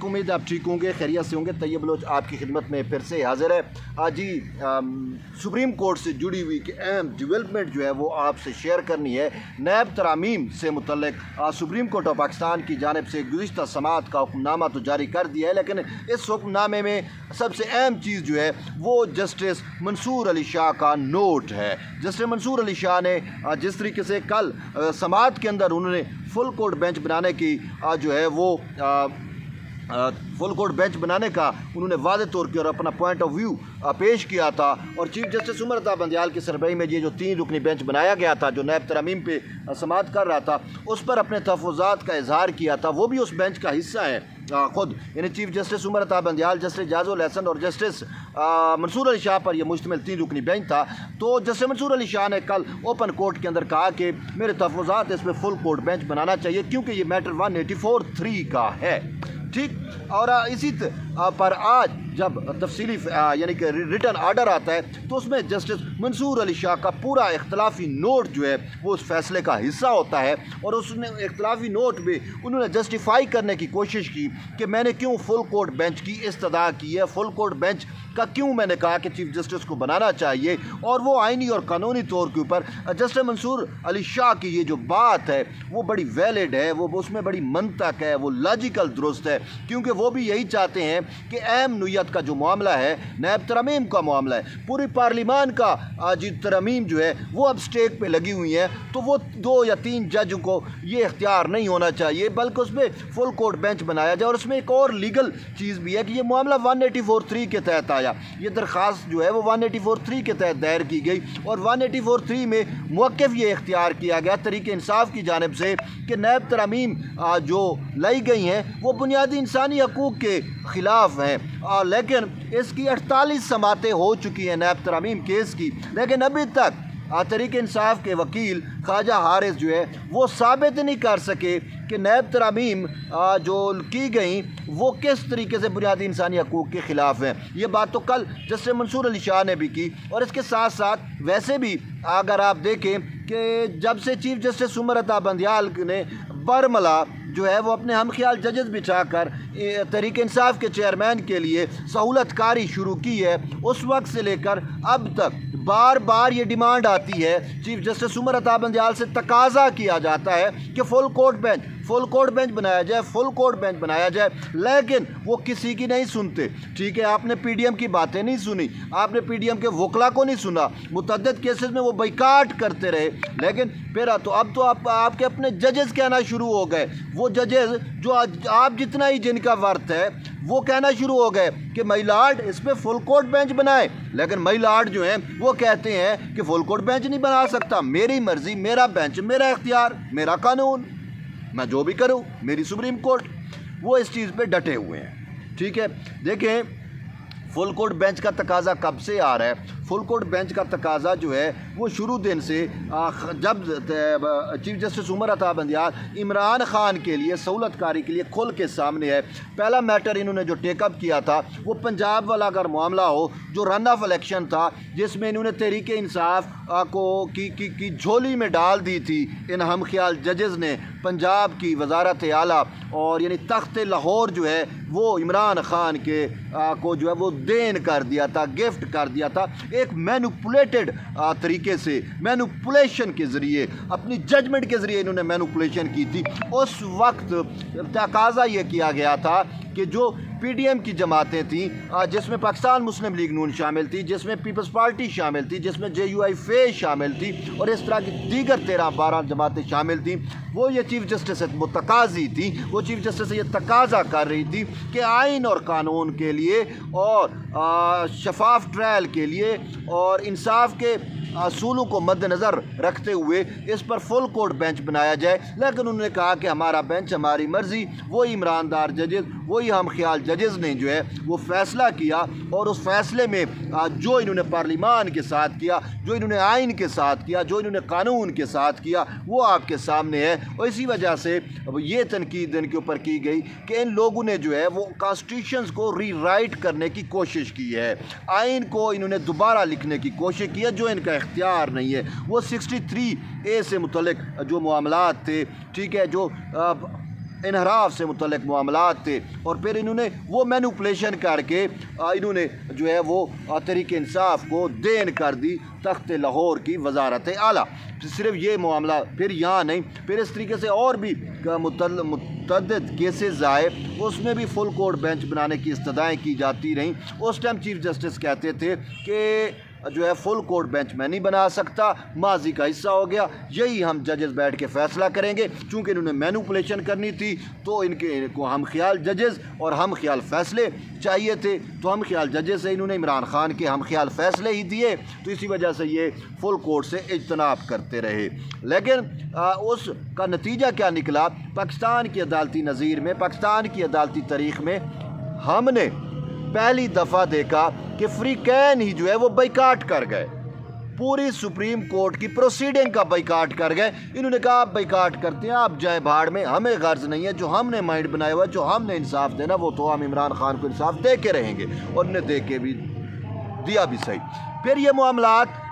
उम्मीद आप ठीक होंगे, खैरियत से होंगे। तैयब बलोच आपकी खिदमत में फिर से हाजिर है। आज जी सुप्रीम कोर्ट से जुड़ी हुई कि अहम डेवलपमेंट जो है वो आपसे शेयर करनी है। नैब तरामीम से मुतल्लिक सुप्रीम कोर्ट ऑफ पाकिस्तान की जानिब से गुज़िश्ता समात का हुक्मनामा तो जारी कर दिया है, लेकिन इस हुक्मनामे में सबसे अहम चीज़ जो है वो जस्टिस मंसूर अली शाह का नोट है। जस्टिस मंसूर अली शाह ने जिस तरीके से कल समात के अंदर उन्होंने फुल कोर्ट बेंच बनाने की जो है वो फुल कोर्ट बेंच बनाने का उन्होंने वादे तौर पर और अपना पॉइंट ऑफ व्यू पेश किया था। और चीफ जस्टिस उमर अता बंदियाल की सरबराही में ये जो 3 रुकनी बेंच बनाया गया था, जो नैब तरामीम पे समाअत कर रहा था, उस पर अपने तहफ़्फ़ुज़ात का इजहार किया था। वो भी उस बेंच का हिस्सा है ख़ुद, यानी chief justice Umar Ata Bandial, justice जाजुल Hasan और जस्टिस मंसूर अली शाह पर यह मुश्तमिल 3 रुकनी बेंच था। तो जस्टिस मंसूर अली शाह ने कल ओपन कोर्ट के अंदर कहा कि मेरे तहफ़्फ़ुज़ात इस पर फुल कोर्ट बेंच बनाना चाहिए क्योंकि ये मैटर 184(3) का है। ठीक, और इसी पर आज जब तफसीली यानी कि रिटर्न आर्डर आता है तो उसमें जस्टिस मंसूर अली शाह का पूरा इख्तलाफी नोट जो है वो उस फैसले का हिस्सा होता है। और उसने इख्तलाफी नोट में उन्होंने जस्टिफाई करने की कोशिश की कि मैंने क्यों फुल कोर्ट बेंच की इस्तदा की है, फुल कोर्ट बेंच का क्यों मैंने कहा कि चीफ जस्टिस को बनाना चाहिए। और वो आइनी और कानूनी तौर के ऊपर जस्टिस मंसूर अली शाह की ये जो बात है वो बड़ी वैलिड है, वो उसमें बड़ी मंतक है, वो लॉजिकल दुरुस्त है, क्योंकि वो भी यही चाहते हैं कि अहम नोयत का जो मामला है, नैब तरमीम का मामला है, पूरी पार्लिमान का जी तरमीम जो है वो अब स्टेक पे लगी हुई है, तो वो 2 या 3 जज को ये इख्तियार नहीं होना चाहिए बल्कि उसमें फुल कोर्ट बेंच बनाया जाए। और उसमें एक और लीगल चीज़ भी है कि ये मामला 184(3) के तहत आया। ये दरख्वास्त जो है वो 184(3) के तहत दायर की गई और 184(3) में मौक़िफ़ ये इख्तियार किया गया तरीके इंसाफ की जानिब से कि नैब तरमीम जो लाई गई हैं वो बुनियादी इंसानी हकूक़ के ख़िलाफ़ हैं। लेकिन इसकी 48 समातें हो चुकी हैं नैब तरामीम केस की, लेकिन अभी तक तरीके इंसाफ के वकील ख्वाजा हारिस जो है वो साबित नहीं कर सके कि नैब तरामीम जो की गई वो किस तरीके से बुनियादी इंसानी हकूक़ के ख़िलाफ़ हैं। ये बात तो कल जस्टिस मंसूर अली शाह ने भी की। और इसके साथ साथ वैसे भी अगर आप देखें कि जब से चीफ जस्टिस उमर अता बंदियाल ने बरमला जो है वो अपने हम ख्याल जजेस बिछाकर तहरीक इंसाफ के चेयरमैन के लिए सहूलत कारी शुरू की है, उस वक्त से लेकर अब तक बार बार ये डिमांड आती है, चीफ जस्टिस उमर अता बंदियाल से तकाजा किया जाता है कि फुल कोर्ट बेंच बनाया जाए, फुल कोर्ट बेंच बनाया जाए, लेकिन वो किसी की नहीं सुनते। ठीक है, आपने पीडीएम की बातें नहीं सुनी, आपने पीडीएम के वकला को नहीं सुना, मुतअद्दिद केसेस में वो बाइकाट करते रहे, लेकिन फिर तो अब तो आपके अपने जजेस कहना शुरू हो गए, वो जजेस जो आप जितना ही जिनका वर्थ है वो कहना शुरू हो गए कि माय लॉर्ड इस पर फुल कोर्ट बेंच बनाए। लेकिन माय लॉर्ड जो हैं वो कहते हैं कि फुल कोर्ट बेंच नहीं बना सकता, मेरी मर्ज़ी, मेरा बेंच, मेरा इख्तियार, मेरा कानून, मैं जो भी करूं, मेरी सुप्रीम कोर्ट। वो इस चीज़ पे डटे हुए हैं। ठीक है, देखें फुल कोर्ट बेंच का तकाजा कब से आ रहा है। फुल कोर्ट बेंच का तकाजा जो है वो शुरू दिन से जब चीफ जस्टिस उमर अता बंदियाल इमरान ख़ान के लिए सहूलत कारी के लिए खुल के सामने है। पहला मैटर इन्होंने जो टेकअप किया था वो पंजाब वाला अगर मामला हो, जो रन ऑफ इलेक्शन था, जिसमें इन्होंने तहरीक इंसाफ को की झोली में डाल दी थी इन हम ख्याल जजेस ने पंजाब की वजारत आला, और यानी तख्त लाहौर जो है वो इमरान ख़ान के को जो है वो देन कर दिया था, गिफ्ट कर दिया था, एक मैनिपुलेटेड तरीके से, मैनिपुलेशन के ज़रिए, अपनी जजमेंट के ज़रिए इन्होंने मैनिपुलेशन की थी। उस वक्त तकाजा ये किया गया था कि जो पीडीएम की जमातें थीं, जिसमें पाकिस्तान मुस्लिम लीग नून शामिल थी, जिसमें पीपल्स पार्टी शामिल थी, जिसमें JUI फेज शामिल थी और इस तरह की दीगर 13-12 जमातें शामिल थीं, वो ये चीफ जस्टिस से मुतकाज़ी थी, वो चीफ जस्टिस से ये तकाजा कर रही थी कि आइन और कानून के लिए और शफाफ ट्रायल के लिए और इंसाफ के असूलों को मद्देनज़र रखते हुए इस पर फुल कोर्ट बेंच बनाया जाए। लेकिन उन्होंने कहा कि हमारा बेंच, हमारी मर्ज़ी, वही ईमानदार जजेस, वही हम ख्याल जजेस ने जो है वो फ़ैसला किया। और उस फैसले में जो इन्होंने पार्लिमान के साथ किया, जो इन्होंने आइन के साथ किया, जो इन्होंने कानून के साथ किया, वो आपके सामने है। और इसी वजह से ये तनकीद इनके ऊपर की गई कि इन लोगों ने जो है वो कॉन्स्टिट्यूशन को रीराइट करने की कोशिश की है, आइन को इन्होंने दोबारा लिखने की कोशिश की है, जो इनका इख्तियार नहीं है। वो 63A से मुतल्लिक जो मामलात थे, ठीक है, जो इनहराफ से मुतल्लिक मामलात थे, और फिर इन्होंने वो मैनिपुलेशन करके इन्होंने जो है वो तहरीक इंसाफ को देन कर दी तख्त लाहौर की वजारत आला। सिर्फ ये मामला, फिर यहाँ नहीं, फिर इस तरीके से और भी मुतअद्दिद केसेस आए, उसमें भी फुल कोर्ट बेंच बनाने की इस्तदाएँ की जाती रहीं। उस टाइम चीफ जस्टिस कहते थे कि जो है फुल कोर्ट बेंच मैं नहीं बना सकता, माजी का हिस्सा हो गया, यही हम जजेस बैठ के फ़ैसला करेंगे। चूँकि इन्होंने मैनिपुलेशन करनी थी तो इनको हम ख्याल जजेस और हम ख्याल फ़ैसले चाहिए थे, तो हम ख्याल जजेस से इन्होंने इमरान खान के हम ख्याल फ़ैसले ही दिए, तो इसी वजह से ये फुल कोर्ट से इज्तनाब करते रहे। लेकिन उसका नतीजा क्या निकला? पाकिस्तान की अदालती नज़ीर में, पाकिस्तान की अदालती तारीख़ में हमने पहली दफ़ा देखा कि फ्रीकैन ही जो है वो बाइकाट कर गए, पूरी सुप्रीम कोर्ट की प्रोसीडिंग का बाइकाट कर गए। इन्होंने कहा आप बाइकाट करते हैं, आप जाएं भाड़ में, हमें गर्ज नहीं है, जो हमने माइंड बनाया हुआ है, जो हमने इंसाफ देना वो तो हम इमरान खान को इंसाफ दे के रहेंगे, और उन्हें दे के भी दिया भी सही। फिर ये मामलात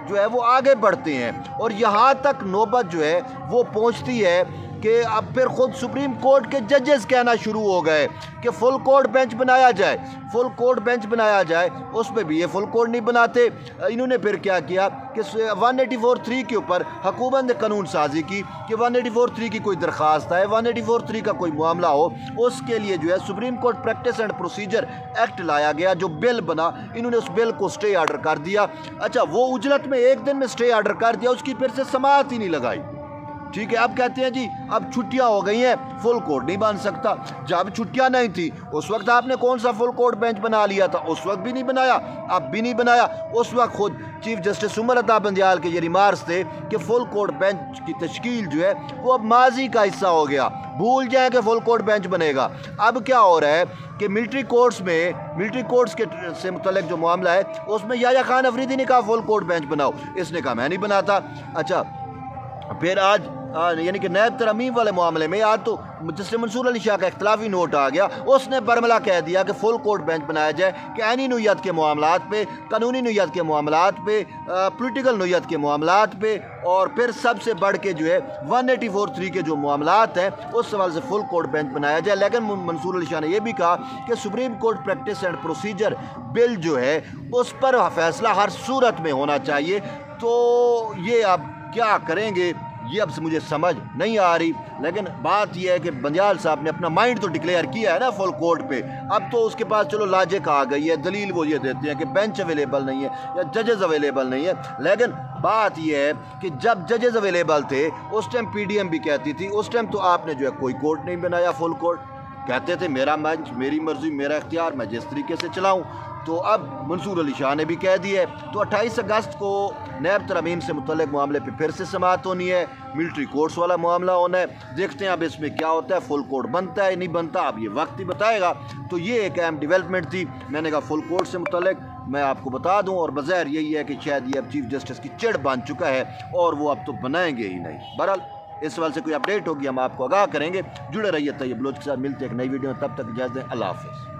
जो है वो आगे बढ़ते हैं और यहाँ तक नौबत जो है वो पहुँचती है कि अब फिर ख़ुद सुप्रीम कोर्ट के जजेस कहना शुरू हो गए कि फुल कोर्ट बेंच बनाया जाए, फुल कोर्ट बेंच बनाया जाए। उसमें भी ये फुल कोर्ट नहीं बनाते। इन्होंने फिर क्या किया कि 184(3) के ऊपर हुकूमत ने कानून साजी की कि 184(3) की कोई दरख्वास्त आए, 184(3) का कोई मामला हो, उसके लिए जो है supreme court practice and procedure act लाया गया, जो बिल बना। इन्होंने उस बिल को स्टे आर्डर कर दिया। अच्छा, वो उजलत में एक दिन में स्टे आर्डर कर दिया, उसकी फिर से समाअत ही नहीं लगाई। ठीक है, अब कहते हैं जी अब छुट्टियां हो गई हैं, फुल कोर्ट नहीं बन सकता। जब छुट्टियां नहीं थी उस वक्त आपने कौन सा फुल कोर्ट बेंच बना लिया था? उस वक्त भी नहीं बनाया, अब भी नहीं बनाया। उस वक्त खुद चीफ जस्टिस उमर अता बंदियाल के ये रिमार्क्स थे कि फुल कोर्ट बेंच की तश्कील जो है वो अब माजी का हिस्सा हो गया, भूल जाए कि फुल कोर्ट बेंच बनेगा। अब क्या हो रहा है कि मिलिट्री कोर्ट्स के से मुतल्लिक जो मामला है उसमें याह्या खान अफरीदी ने कहा फुल कोर्ट बेंच बनाओ, इसने कहा मैं नहीं बनाता। अच्छा, फिर आज यानी कि नैब तरमीम वाले मामले में आज तो जस्टिस मंसूर अली शाह का इख्तलाफी नोट आ गया, उसने बरमला कह दिया कि फुल कोर्ट बेंच बनाया जाए कि आईनी नोयत के मामलात पे, कानूनी नोयत के मामलात पे, पॉलिटिकल नोयत के मामलात पे, और फिर सबसे बढ़ के जो है 184(3) के जो मामलात हैं उस सवाल से फुल कोर्ट बेंच बनाया जाए। लेकिन मंसूर अली शाह ने यह भी कहा कि supreme court practice and procedure bill जो है उस पर फैसला हर सूरत में होना चाहिए। तो ये अब क्या करेंगे ये अब से मुझे समझ नहीं आ रही। लेकिन बात यह है कि बंदियाल साहब ने अपना माइंड तो डिक्लेयर किया है ना फुल कोर्ट पे, अब तो उसके पास चलो लॉजिक आ गई है, दलील वो ये देते हैं कि बेंच अवेलेबल नहीं है या जजेस अवेलेबल नहीं है। लेकिन बात यह है कि जब जजेस अवेलेबल थे उस टाइम PDM भी कहती थी, उस टाइम तो आपने जो है कोई कोर्ट नहीं बनाया फुल कोर्ट, कहते थे मेरा बेंच, मेरी मर्जी, मेरा इख्तियार, मैं जिस तरीके से चलाऊँ। तो अब मंसूर अली शाह ने भी कह दिया है। तो 28 अगस्त को नैब तरमीम से मुतल्लिक मामले पे फिर से समाअत होनी है, मिलिट्री कोर्ट्स वाला मामला होना है। देखते हैं अब इसमें क्या होता है, फुल कोर्ट बनता है नहीं बनता, अब ये वक्त ही बताएगा। तो ये एक अहम डेवलपमेंट थी, मैंने कहा फुल कोर्ट से मुतल्लिक मैं आपको बता दूं, और बज़ाहिर यही है कि शायद ये अब चीफ जस्टिस की चिड़ बन चुका है और वो अब तो बनाएंगे ही नहीं। बहरहाल इस सवाल से कोई अपडेट होगी हम आपको आगाह करेंगे। जुड़े रहिए तैयब बलोच के साथ, मिलते हैं एक नई वीडियो में, तब तक इजाज़त दें, अल्लाह हाफ़िज़।